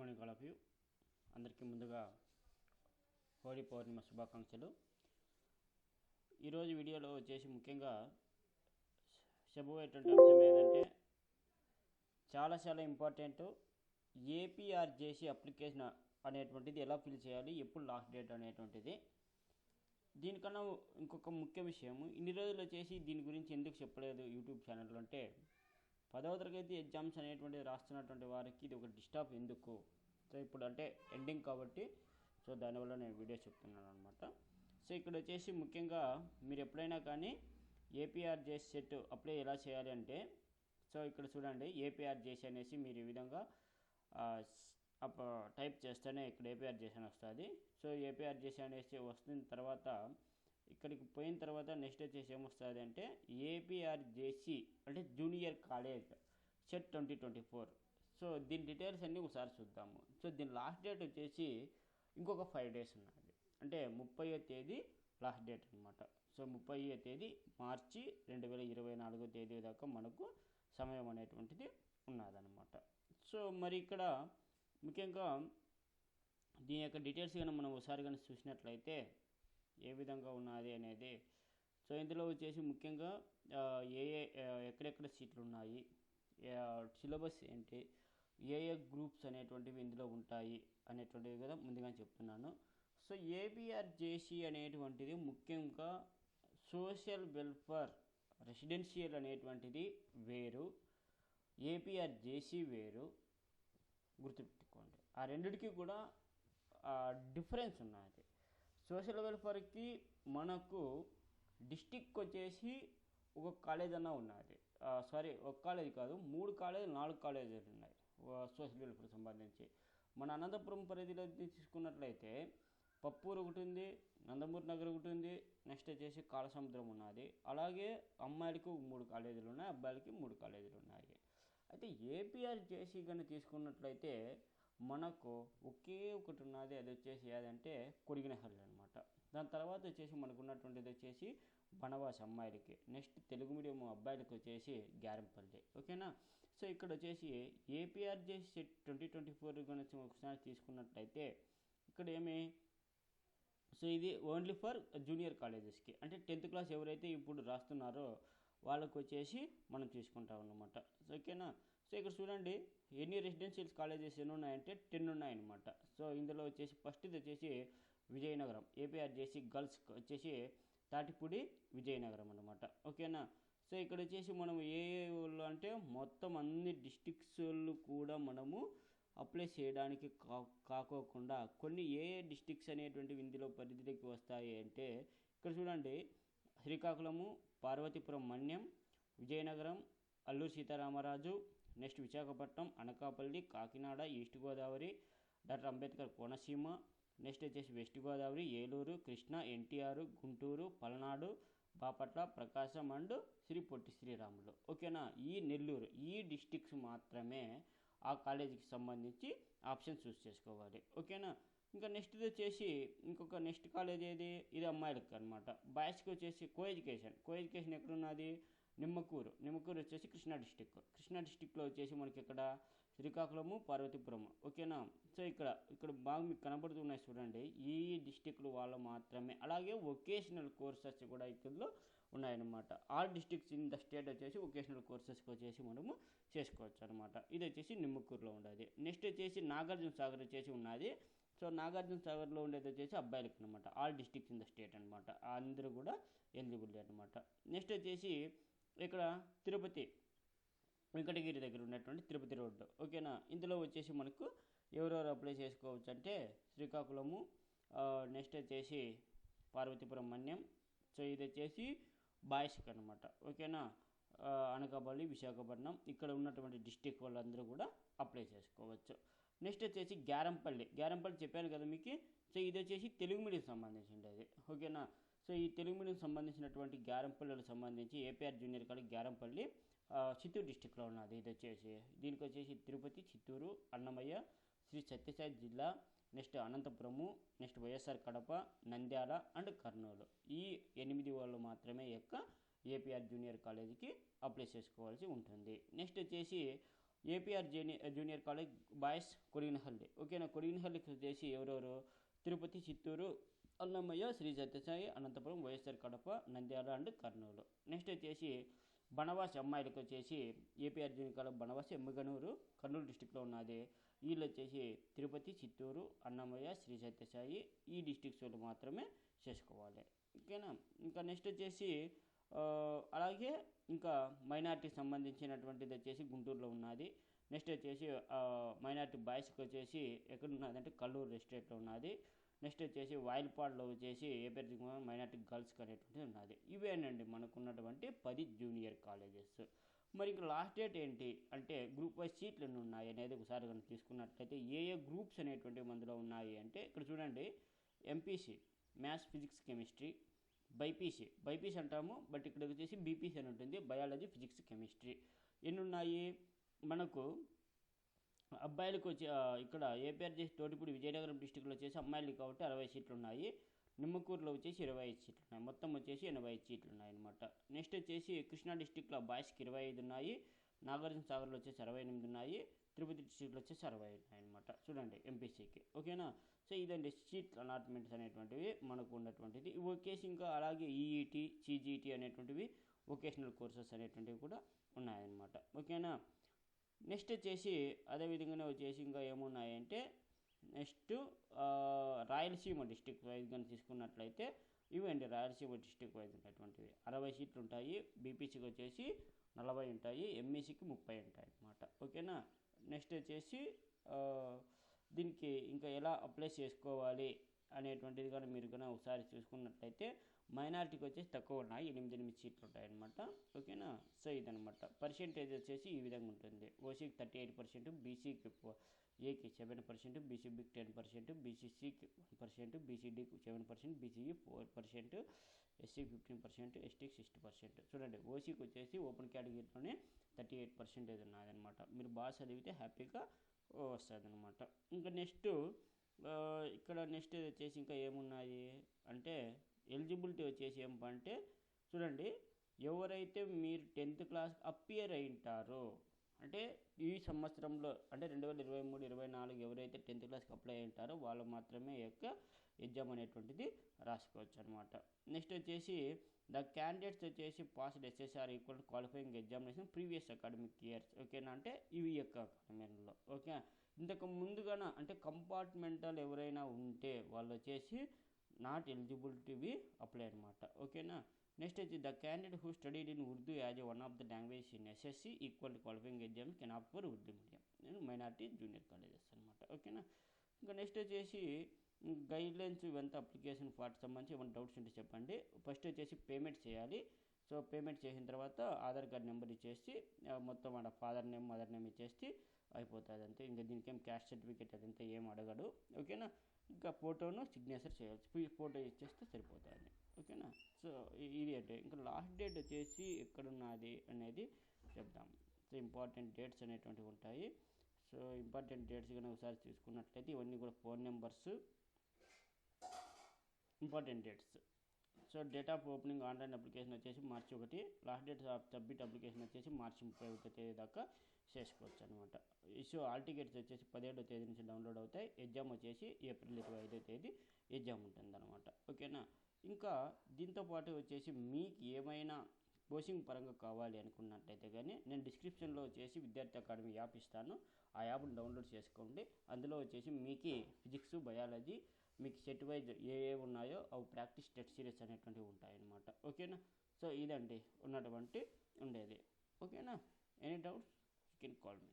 Morning all of you. అందరికీ ముందుగా హోలీ పౌర్ణిమ శుభాకాంక్షలు. ఈరోజు వీడియోలో వచ్చేసి ముఖ్యంగా చెప్పబోయేటువంటి అంశం ఏదంటే చాలా ఇంపార్టెంట్. ఏపీఆర్జేసీ అప్లికేషన్ అనేటువంటిది ఎలా ఫిల్ చేయాలి, ఎప్పుడు లాస్ట్ డేట్ అనేటువంటిది. దీనికన్నా ఇంకొక ముఖ్య విషయం, ఇన్ని రోజులు వచ్చేసి దీని గురించి ఎందుకు చెప్పలేదు యూట్యూబ్ ఛానల్లో అంటే 10వ తరగతి ఎగ్జామ్స్ అనేటువంటిది రాస్తున్నటువంటి వారికి ఇది ఒక డిస్టర్బ్ ఎందుకు. సో ఇప్పుడు అంటే ఎండింగ్ కాబట్టి సో దానివల్ల నేను వీడియో చెప్తున్నాను అనమాట. సో ఇక్కడ వచ్చేసి ముఖ్యంగా మీరు ఎప్పుడైనా కానీ ఏపీఆర్జేసీ సెట్ అప్లై ఎలా చేయాలి అంటే, సో ఇక్కడ చూడండి ఏపీఆర్జేసీ అనేసి మీరు ఈ విధంగా టైప్ చేస్తేనే ఇక్కడ ఏపీఆర్జేసీ అని వస్తుంది. సో ఏపీఆర్జేసీ అనేసి వస్తున్న తర్వాత ఇక్కడికి పోయిన తర్వాత నెక్స్ట్ వచ్చేసి ఏమొస్తుంది అంటే ఏపీఆర్జేసీ అంటే జూనియర్ కాలేజ్ సెట్ 2024. సో దీని డీటెయిల్స్ అన్నీ ఒకసారి చూద్దాము. సో దీని లాస్ట్ డేట్ వచ్చేసి ఇంకొక 5 days ఉన్నది, అంటే 30వ తేదీ లాస్ట్ డేట్ అనమాట. సో 30వ తేదీ మార్చి 2024 దాకా మనకు సమయం అనేటువంటిది ఉన్నదన్నమాట. సో మరి ఇక్కడ ముఖ్యంగా దీని యొక్క డీటెయిల్స్ కానీ మనం ఒకసారి కానీ చూసినట్లయితే ఏ విధంగా ఉన్నది అనేది. సో ఇందులో వచ్చేసి ముఖ్యంగా ఎక్కడెక్కడ సీట్లు ఉన్నాయి, సిలబస్ ఏంటి, ఏ గ్రూప్స్ అనేటువంటివి ఇందులో ఉంటాయి అనేటువంటివి కదా ముందుగా చెప్తున్నాను. సో ఏపీఆర్జేసీ అనేటువంటిది ముఖ్యంగా సోషల్ వెల్ఫేర్ రెసిడెన్షియల్ అనేటువంటిది వేరు, ఏపీఆర్జేసీ వేరు, గుర్తుపెట్టుకోండి. ఆ రెండిటికి కూడా డిఫరెన్స్ ఉన్నది. సోషల్ వెల్ఫేర్కి మనకు డిస్టిక్ వచ్చేసి ఒక కాలేజ్ అన్న ఉన్నది, ఒక కాలేజ్ కాదు 3 కాలేజీలు 4 కాలేజీలు ఉన్నాయి సోషల్ వెల్ఫేర్ సంబంధించి. మన అనంతపురం పరిధిలో తీసుకున్నట్లయితే పప్పూరు ఒకటి ఉంది, నందమూరి నగర్ ఒకటి ఉంది, నెక్స్ట్ వచ్చేసి కాళసముద్రం ఉన్నది. అలాగే అమ్మాయిలకు 3 కాలేజీలు ఉన్నాయి, అబ్బాయిలకి 3 కాలేజీలు ఉన్నాయి. అయితే ఏపీఆర్జేసీ కానీ తీసుకున్నట్లయితే మనకు ఒకే ఒకటి ఉన్నది, అది వచ్చేసి ఏదంటే కొడిగినహల్లి అనమాట. దాని తర్వాత వచ్చేసి మనకు ఉన్నటువంటిది వచ్చేసి బనవాసి అమ్మాయిలకి, నెక్స్ట్ తెలుగు మీడియం అబ్బాయిలకు వచ్చేసి గ్యారంపల్లి. ఓకేనా. సో ఇక్కడ వచ్చేసి ఏపీఆర్జేసీ సెట్ 2024 గురించి ఒకసారి తీసుకున్నట్లయితే ఇక్కడ సో ఇది ఓన్లీ ఫర్ జూనియర్ కాలేజెస్కి, అంటే 10th క్లాస్ ఎవరైతే ఇప్పుడు రాస్తున్నారో వాళ్ళకు వచ్చేసి మనం తీసుకుంటాం అన్నమాట. ఓకేనా. సో ఇక్కడ చూడండి ఎన్ని రెసిడెన్షియల్ కాలేజెస్ ఎన్ని ఉన్నాయంటే 10 ఉన్నాయన్నమాట. సో ఇందులో వచ్చేసి ఫస్ట్ ఇది వచ్చేసి విజయనగరం ఏపీఆర్జేసీ గర్ల్స్ వచ్చేసి తాటిపూడి విజయనగరం అనమాట. ఓకేనా. సో ఇక్కడ వచ్చేసి మనం ఏ ఊళ్ళు అంటే మొత్తం అన్ని డిస్ట్రిక్ట్స్ కూడా మనము అప్లై చేయడానికి కాకోకుండా కొన్ని ఏ డిస్ట్రిక్ట్స్ అనేటువంటివి ఇందులో పరిధిలోకి వస్తాయి అంటే ఇక్కడ చూడండి Srikakulam, Parvathipuram Manyam, Vizianagaram, Alluri Sitharama Raju, next Visakhapatnam, Anakapalli, Kakinada, east Godavari, doctor Ambedkar Konaseema, next వచ్చేసి వెస్ట్ గోదావరి, ఏలూరు, కృష్ణా, ఎన్టీఆర్, గుంటూరు, పల్నాడు, బాపట్ల, ప్రకాశం అండ్ శ్రీ పొట్టి శ్రీరాములు. ఓకేనా. ఈ నెల్లూరు ఈ డిస్ట్రిక్ట్స్ మాత్రమే ఆ కాలేజీకి సంబంధించి ఆప్షన్ చూస్ చేసుకోవాలి. ఓకేనా. ఇంకా నెక్స్ట్ వచ్చేసి ఇంకొక నెక్స్ట్ కాలేజ్ ఏది, ఇది అమ్మాయిలకి అనమాట. బాయ్స్కి వచ్చేసి కో ఎడ్యుకేషన్ ఎక్కడున్నది, నిమ్మకూరు వచ్చేసి కృష్ణా డిస్టిక్లో వచ్చేసి మనకి ఇక్కడ శ్రీకాకుళము, పార్వతీపురము. ఓకేనా. సో ఇక్కడ బాగా మీకు కనబడుతున్నాయి చూడండి, ఈ డిస్టిక్లు వాళ్ళు మాత్రమే. అలాగే వొకేషనల్ కోర్సెస్ కూడా ఇక్కడ ఉన్నాయన్నమాట. All districts in the state వచ్చేసి వొకేషనల్ కోర్సెస్కి వచ్చేసి మనము చేసుకోవచ్చు అనమాట. ఇది వచ్చేసి నిమ్మకూరులో ఉండేది. నెక్స్ట్ వచ్చేసి నాగార్జున సాగర్ వచ్చేసి ఉన్నది. సో నాగార్జున సాగర్లో ఉండేది వచ్చేసి అబ్బాయిలకి అనమాట. All districts in the state అనమాట, అందరూ కూడా ఎలిజిబుల్ అనమాట. నెక్స్ట్ వచ్చేసి ఇక్కడ తిరుపతి వెంకటగిరి దగ్గర ఉన్నటువంటి తిరుపతి రోడ్డు. ఓకేనా. ఇందులో వచ్చేసి మనకు ఎవరెవరు అప్లై చేసుకోవచ్చు అంటే శ్రీకాకుళము, నెక్స్ట్ వచ్చేసి పార్వతీపురం మన్యం. సో ఇది వచ్చేసి బాయ్స్కి అనమాట. ఓకేనా. అనకాపల్లి, విశాఖపట్నం ఇక్కడ ఉన్నటువంటి డిస్టిక్ వాళ్ళందరూ కూడా అప్లై చేసుకోవచ్చు. నెక్స్ట్ వచ్చేసి గ్యారంపల్లి చెప్పాను కదా మీకు. సో ఇది వచ్చేసి తెలుగు మీడియం సంబంధించింది. ఓకేనా. సో ఈ తెలుగు మీడియం సంబంధించినటువంటి గ్యారంపల్లికి సంబంధించి ఏపీఆర్ జూనియర్ కాలేజ్ గ్యారంపల్లి చిత్తూరు డిస్టిక్లో ఉన్నది. ఇది వచ్చేసి దీనికి వచ్చేసి తిరుపతి, చిత్తూరు, అన్నమయ్య, శ్రీ సత్యసాయి జిల్లా, next Anantapur, next YSR Kadapa, Nandyal and Kurnool. ఈ 8 వాళ్ళు మాత్రమే యొక్క ఏపీఆర్ జూనియర్ కాలేజీకి అప్లై చేసుకోవాల్సి ఉంటుంది. నెక్స్ట్ వచ్చేసి APR junior college boys Kodiginahalli. ఓకేనా, కొడిగినహల్లికి వచ్చేసి ఎవరెవరు, Tirupati, Chittoor, Annamayya, Sri Sathya Sai, Anantapuram, YSR Kadapa, Nandyal and Kurnool. Next వచ్చేసి బనవాసి అమ్మాయిలకు వచ్చేసి APR junior college Banavasi Yemmiganur Kurnool డిస్టిక్లో ఉన్నది. వీళ్ళు వచ్చేసి తిరుపతి, చిత్తూరు, అన్నమయ్య, శ్రీ సత్యసాయి ఈ డిస్టిక్స్ వాళ్ళు మాత్రమే చేసుకోవాలి. ఓకేనా. ఇంకా నెక్స్ట్ వచ్చేసి అలాగే ఇంకా మైనార్టీకి సంబంధించినటువంటిది వచ్చేసి గుంటూరులో ఉన్నది. నెక్స్ట్ వచ్చేసి మైనార్టీ బాయ్స్కి వచ్చేసి ఎక్కడ ఉన్నదంటే కల్లూరు ఎస్టేట్లో ఉన్నది. నెక్స్ట్ వచ్చేసి వాయిల్పాడ్లో వచ్చేసి ఏపీ మైనార్టీ గర్ల్స్కి అనేటువంటిది ఉన్నది. ఇవేనండి మనకు ఉన్నటువంటి 10 జూనియర్ కాలేజెస్. మరి ఇంకా లాస్ట్ డేట్ ఏంటి అంటే గ్రూప్ వైజ్ సీట్లు ఎన్ని ఉన్నాయి అనేది ఒకసారి కనుక తీసుకున్నట్లయితే ఏ గ్రూప్స్ అనేటువంటివి మనలో ఉన్నాయి అంటే ఇక్కడ చూడండి, MPC maths, physics, chemistry, BiPC అంటాము, బట్ ఇక్కడ వచ్చేసి బీపీసీ అని ఉంటుంది, బయాలజీ, ఫిజిక్స్, కెమిస్ట్రీ. ఎన్ని ఉన్నాయి మనకు అబ్బాయిలకు వచ్చి ఇక్కడ ఏపీఆర్ చేసి తోటిపూడి విజయనగరం డిస్టిక్లో వచ్చేసి అమ్మాయిలు కాబట్టి 60 సీట్లు ఉన్నాయి. నిమ్మకూరులో వచ్చేసి 25 సీట్లు ఉన్నాయి. మొత్తం వచ్చేసి 85 సీట్లు ఉన్నాయి అనమాట. నెక్స్ట్ వచ్చేసి కృష్ణా డిస్టిక్లో బాయ్స్కి 25 ఉన్నాయి. నాగార్జున సాగర్లో వచ్చేసి 68 ఉన్నాయి. తిరుపతి డిస్టిక్లో వచ్చేసి 60 ఉన్నాయి అనమాట. చూడండి ఎంపీసీకి. ఓకేనా. సో ఇదండి సీట్ అలాట్మెంట్స్ అనేటువంటివి మనకు ఉన్నటువంటిది. ఇవి వచ్చేసి ఇంకా అలాగే ఈఈటీ, సిజీటీ అనేటువంటివి వొకేషనల్ కోర్సెస్ అనేటువంటివి కూడా ఉన్నాయన్నమాట. ఓకేనా. నెక్స్ట్ వచ్చేసి అదేవిధంగానే వచ్చేసి ఇంకా ఏమున్నాయంటే నెక్స్ట్ రాయలసీమ డిస్టిక్ వైజ్ కానీ తీసుకున్నట్లయితే ఇవండి రాయలసీమ డిస్టిక్ వైజ్ ఉన్నటువంటివి 60 సీట్లు ఉంటాయి. బీపీసీకి వచ్చేసి 40 ఉంటాయి. ఎంఈసీకి 30 ఉంటాయి అన్నమాట. ఓకేనా. నెక్స్ట్ వచ్చేసి దీనికి ఇంకా ఎలా అప్లై చేసుకోవాలి అనేటువంటిది కానీ మీరు కానీ ఒకసారి చూసుకున్నట్లయితే మైనారిటీకి వచ్చేసి తక్కువ ఉన్నాయి, 8 సీట్లు ఉంటాయన్నమాట. ఓకేనా. సో ఇదనమాట. పర్సెంటేజ్ వచ్చేసి ఈ విధంగా ఉంటుంది. ఓసీకి 38%, బీసీకి ఏకి 7%, బీసీబీకి 10%, బీసీసీకి 1%, బీసీడీకి 7%, బీసీఈ 4%, ఎస్సీకి 15%, ఎస్టీకి 60%. చూడండి ఓసీకి వచ్చేసి ఓపెన్ కేటగిరీలోనే 38% ఉన్నదన్నమాట. మీరు బాగా చదివితే హ్యాపీగా వస్తుంది అనమాట. ఇంకా నెక్స్ట్ ఇక్కడ నెక్స్ట్ వచ్చేసి ఇంకా ఏమున్నాయి అంటే ఎలిజిబిలిటీ వచ్చేసి ఏమంటే చూడండి, ఎవరైతే మీరు 10th క్లాస్ అపియర్ అయి ఉంటారో అంటే ఈ సంవత్సరంలో అంటే 2023-24 ఎవరైతే 10th క్లాస్కి అప్లై అయి ఉంటారో వాళ్ళు మాత్రమే యొక్క ఎగ్జామ్ అనేటువంటిది రాసుకోవచ్చు అనమాట. నెక్స్ట్ వచ్చేసి ద క్యాండిడేట్స్ వచ్చేసి passed SSR equal qualifying examination previous academic years. ఓకేనా. అంటే ఇవి యొక్క అకాడమీలో ఓకే ఇంతకు ముందుగాన అంటే కంపార్ట్మెంటల్ ఎవరైనా ఉంటే వాళ్ళు వచ్చేసి not eligible to be apply అనమాట. ఓకేనా. నెక్స్ట్ వచ్చి the candidate who studied in Urdu as one of the language in SSC equal qualifying exam can opt for Urdu medium. నేను మైనార్టీ జూనియర్ కాలేజెస్ అనమాట. ఓకేనా. ఇంకా నెక్స్ట్ వచ్చేసి గైడ్లైన్స్ ఇవంతా అప్లికేషన్ ఫార్ట్ సంబంధించి ఏమైనా డౌట్స్ ఉంటే చెప్పండి. ఫస్ట్ వచ్చేసి పేమెంట్ చేయాలి. సో పేమెంట్ చేసిన తర్వాత ఆధార్ కార్డ్ నెంబర్ ఇచ్చేసి మొత్తం ఆడ ఫాదర్ నేమ్ మదర్ నేమ్ ఇచ్చేసి అయిపోతుంది అంతే. ఇంకా దీనికి ఏం క్యాస్ట్ సర్టిఫికేట్ అదంతా ఏం అడగడు. ఓకేనా. ఇంకా ఫోటోను సిగ్నేచర్ చేయాలి, ఫోటో ఇచ్చేస్తే సరిపోతుంది. ఓకేనా. సో ఇది అంటే ఇంకా లాస్ట్ డేట్ వచ్చేసి ఎక్కడున్నది అనేది చెప్దాం. సో ఇంపార్టెంట్ డేట్స్ అనేటువంటివి ఉంటాయి. సో ఇంపార్టెంట్ డేట్స్ కానీ ఒకసారి చూసుకున్నట్లయితే ఇవన్నీ కూడా phone numbers important dates. So date of opening online application వచ్చేసి మార్చి 1, last date of submit application వచ్చేసి మార్చి 31 తేదీ దాకా చేసుకోవచ్చు అనమాట. సో ఆల్ టికెట్స్ వచ్చేసి 17వ తేదీ నుంచి డౌన్లోడ్ అవుతాయి. ఎగ్జామ్ వచ్చేసి ఏప్రిల్ 25వ తేదీ ఎగ్జామ్ ఉంటుంది అనమాట. ఓకేనా. ఇంకా దీంతోపాటు వచ్చేసి మీకు ఏమైనా కోచింగ్ పరంగా కావాలి అనుకున్నట్టయితే కానీ నేను డిస్క్రిప్షన్లో వచ్చేసి విద్యార్థి అకాడమీ యాప్ ఇస్తాను. ఆ యాప్ని డౌన్లోడ్ చేసుకోండి. అందులో వచ్చేసి మీకు ఫిజిక్స్, బయాలజీ మీకు సెట్ వైజ్ ఏ ఉన్నాయో అవి ప్రాక్టీస్ టెస్ట్ సిరీస్ అనేటువంటివి ఉంటాయన్నమాట. ఓకేనా. సో ఇదండి ఉన్నటువంటి ఉండేది. ఓకేనా. Any doubts you can call me.